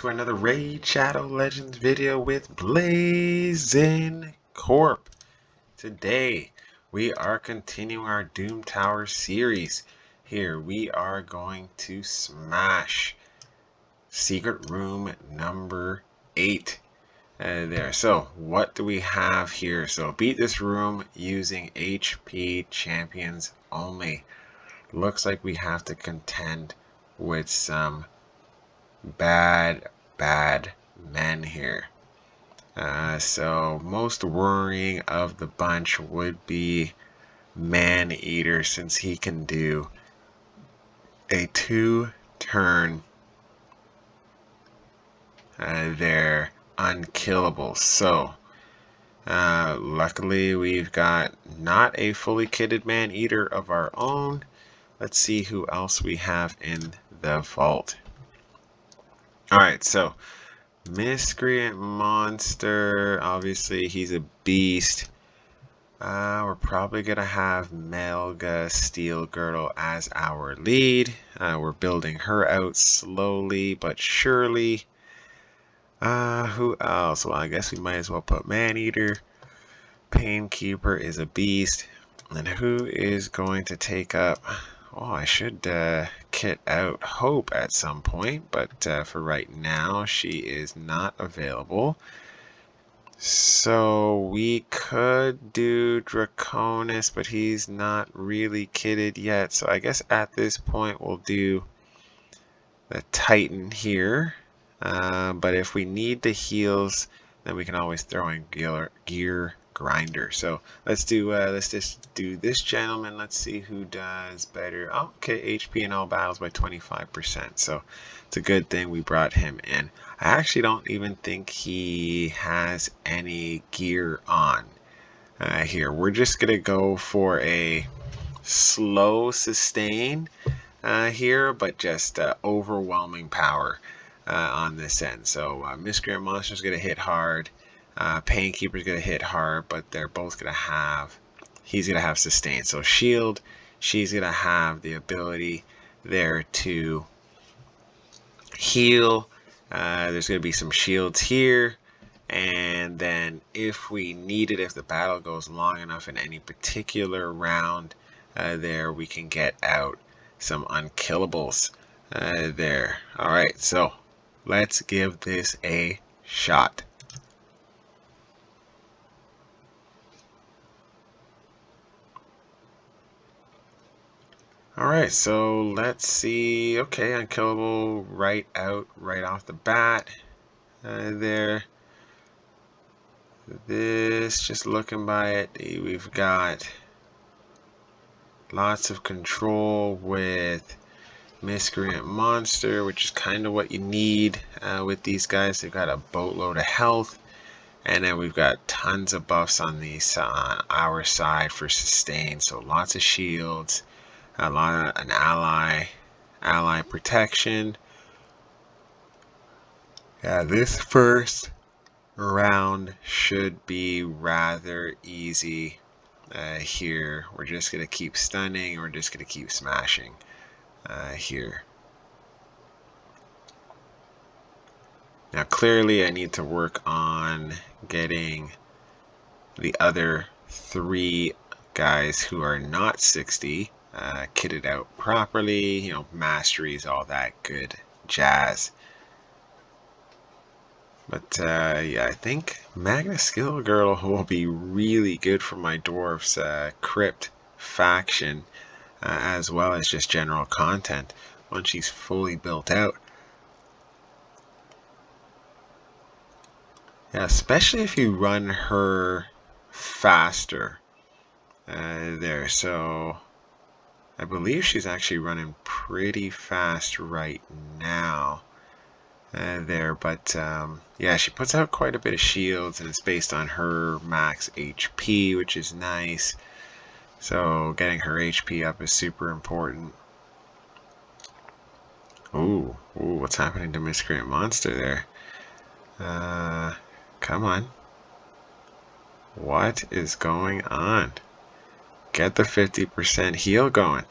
to another Raid Shadow Legends video with Blazing Corp. Today, we are continuing our Doom Tower series. Here, we are going to smash Secret Room number 8. There. So, what do we have here? So, beat this room using HP champions only. Looks like we have to contend with some bad men here. So most worrying of the bunch would be Man-Eater, since he can do a 2-turn they're unkillable. So luckily we've got not a fully kitted Man-Eater of our own. Let's see who else we have in the vault. Alright, so Miscreant Monster, obviously he's a beast. We're probably going to have Melga Steel Girdle as our lead. We're building her out slowly but surely. Who else? Well, I guess we might as well put Man-Eater. Painkeeper is a beast. And who is going to take up... Oh, I should kit out Hope at some point, but for right now, she is not available. So we could do Draconis, but he's not really kitted yet. So I guess at this point, we'll do the Titan here. But if we need the heals, then we can always throw in Gear Grinder. So let's just do this gentleman. Let's see who does better. Oh, okay, HP in all battles by 25%. So it's a good thing we brought him in. I actually don't even think he has any gear on here. We're just gonna go for a slow sustain here, but just overwhelming power on this end. So Miscreant Monster's gonna hit hard. Painkeeper's gonna hit hard, but they're both gonna have, he's gonna have sustain. So shield, she's gonna have the ability there to heal. There's gonna be some shields here, and then if we need it, if the battle goes long enough in any particular round, there we can get out some unkillables there. All right, so let's give this a shot. Alright, so let's see. Okay, unkillable right off the bat. There. This, just looking by it, we've got lots of control with Miscreant Monster, which is kind of what you need with these guys. They've got a boatload of health. And then we've got tons of buffs on our side for sustain. So lots of shields. A lot of an ally protection. Yeah, this first round should be rather easy here. We're just gonna keep stunning. We're just gonna keep smashing here. Now clearly I need to work on getting the other 3 guys who are not 60 kitted out properly, you know, masteries, all that good jazz. But yeah, I think Magna Skill Girdle will be really good for my Dwarfs Crypt faction, as well as just general content once she's fully built out. Yeah, especially if you run her faster there. So I believe she's actually running pretty fast right now there, but yeah, she puts out quite a bit of shields, and it's based on her max HP, which is nice. So getting her HP up is super important. Ooh, what's happening to Miscreant Monster there? Come on. What is going on? Get the 50% heal going.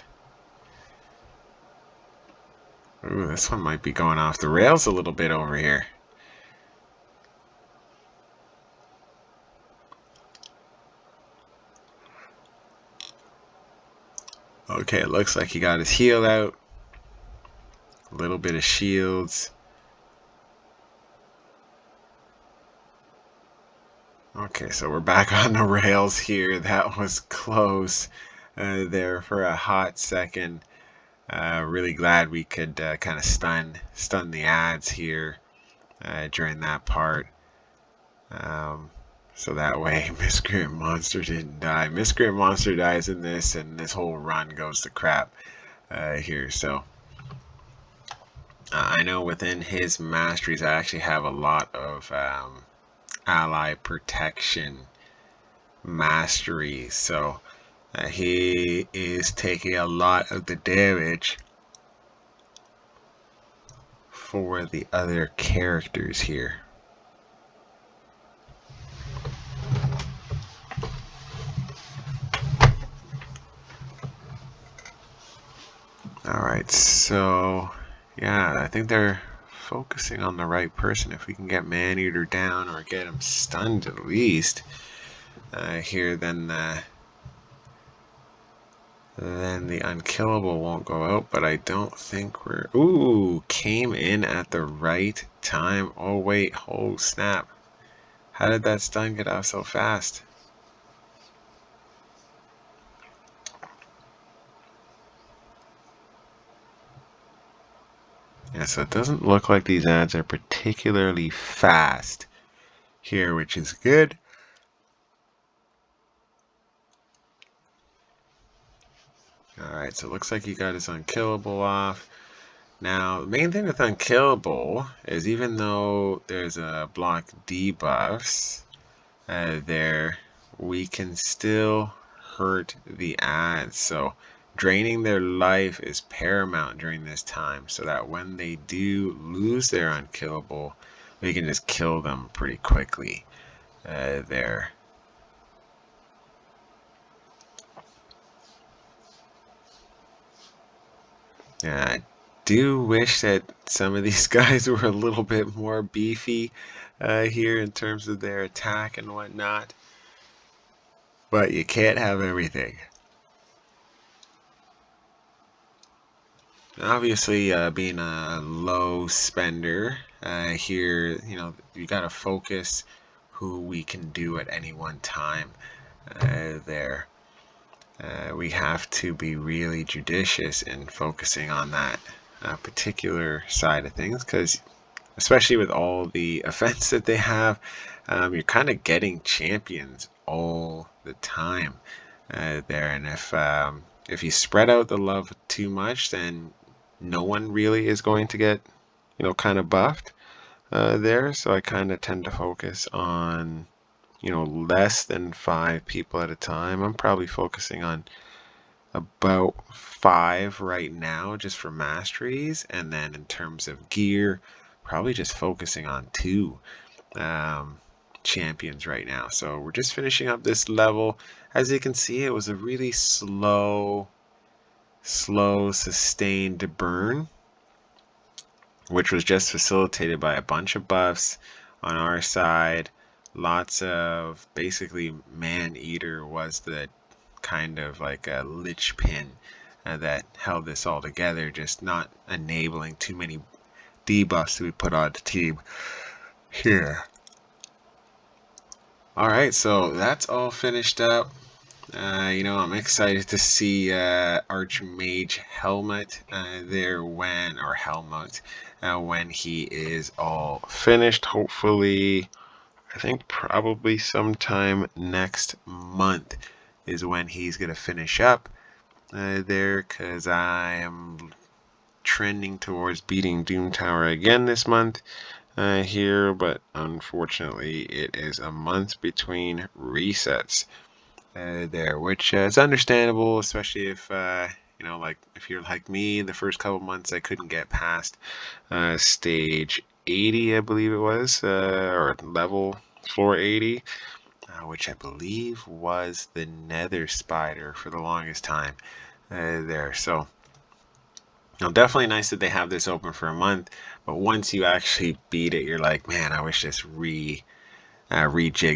Ooh, this one might be going off the rails a little bit over here. Okay, it looks like he got his heal out. A little bit of shields. Okay, so we're back on the rails here. That was close there for a hot second. Really glad we could kind of stun the ads here during that part. So that way Miscreant Monster didn't die. Miscreant Monster dies in this, and this whole run goes to crap here. So I know within his masteries I actually have a lot of ally protection masteries. So he is taking a lot of the damage for the other characters here. Alright, so yeah, I think they're focusing on the right person. If we can get Maneater down or get him stunned at least here, then the unkillable won't go out, but I don't think we're... Ooh, came in at the right time. Oh wait, oh snap. How did that stun get off so fast? Yeah, so it doesn't look like these ads are particularly fast here, which is good. Alright, so it looks like he got his unkillable off. Now, the main thing with unkillable is even though there's a block debuffs there, we can still hurt the ads. So draining their life is paramount during this time, so that when they do lose their unkillable, we can just kill them pretty quickly there. Yeah, I do wish that some of these guys were a little bit more beefy here in terms of their attack and whatnot. But you can't have everything. Obviously, being a low spender here, you know, you got to focus who we can do at any one time there. We have to be really judicious in focusing on that particular side of things, because especially with all the events that they have, you're kind of getting champions all the time there. And if you spread out the love too much, then no one really is going to get, you know, kind of buffed there. So I kind of tend to focus on, you know, less than 5 people at a time. I'm probably focusing on about 5 right now just for masteries, and then in terms of gear, probably just focusing on 2 champions right now. So we're just finishing up this level. As you can see, it was a really slow sustained burn, which was just facilitated by a bunch of buffs on our side. Lots of, basically, Maneater was the kind of like a linchpin that held this all together, just not enabling too many debuffs to be put on the team here. Alright, so that's all finished up. You know, I'm excited to see Archmage Helmut there when he is all finished. Hopefully, I think probably sometime next month is when he's going to finish up there, because I am trending towards beating Doom Tower again this month here, but unfortunately it is a month between resets there, which is understandable, especially if you know, like if you're like me, the first couple months I couldn't get past stage 80, I believe it was, or level floor 80, which I believe was the Nether Spider for the longest time there. So Now, definitely nice that they have this open for a month, but once you actually beat it, you're like, man, I wish this rejigged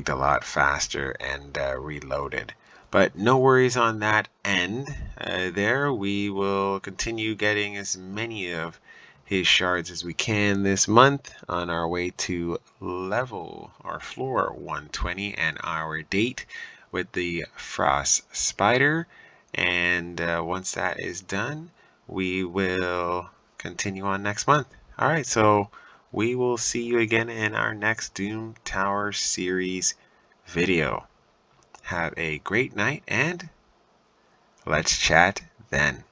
a lot faster and reloaded. But no worries on that end. There, we will continue getting as many of his shards as we can this month on our way to level or floor 120 and our date with the Frost Spider. And once that is done, we will continue on next month. All right, so we will see you again in our next Doom Tower series video. Have a great night and let's chat then.